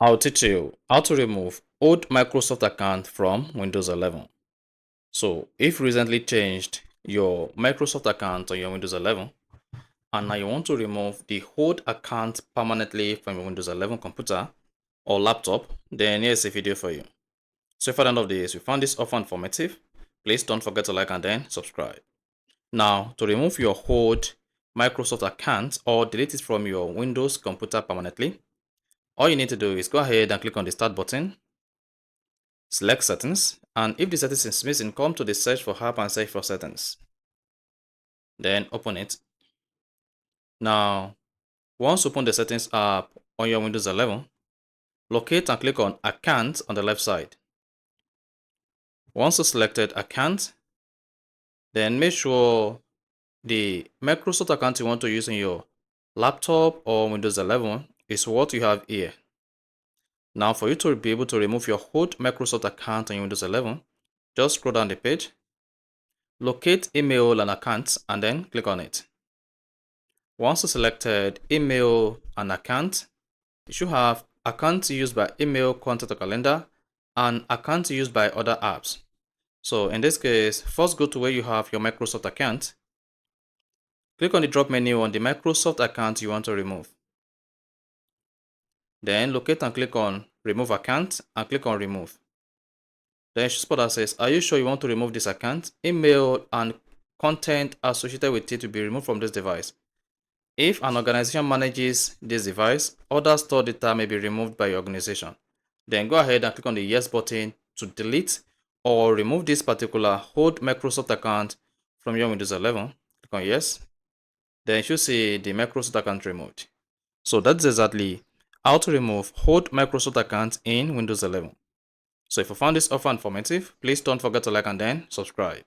I'll teach you how to remove old Microsoft account from Windows 11. So if you recently changed your Microsoft account on your Windows 11 and now you want to remove the old account permanently from your Windows 11 computer or laptop, then here's a video for you. So if at the end of this you found this offer informative, please don't forget to like and then subscribe. Now, to remove your old Microsoft account or delete it from your Windows computer permanently, all you need to do is go ahead and click on the Start button, select Settings, and if the settings is missing, come to the Search for app and search for Settings. Then open it. Now, once you open the Settings app on your Windows 11, locate and click on Account on the left side. Once you selected Account, then make sure the Microsoft account you want to use in your laptop or Windows 11 is what you have here. Now, for you to be able to remove your old Microsoft account on your Windows 11, just scroll down the page, locate email and accounts, and then click on it. Once you selected email and account, you should have accounts used by email, contact, or calendar, and accounts used by other apps. So in this case, first go to where you have your Microsoft account. Click on the drop menu on the Microsoft account you want to remove. Then locate and click on Remove Account and click on Remove. Then spot that says, are you sure you want to remove this account? Email and content associated with it will be removed from this device. If an organization manages this device, other stored data may be removed by your organization. Then go ahead and click on the Yes button to delete or remove this particular old Microsoft account from your Windows 11. Click on Yes. Then you should see the Microsoft account removed. So that's exactly how to remove old Microsoft account in Windows 11. So if you found this offer informative, please don't forget to like and then subscribe.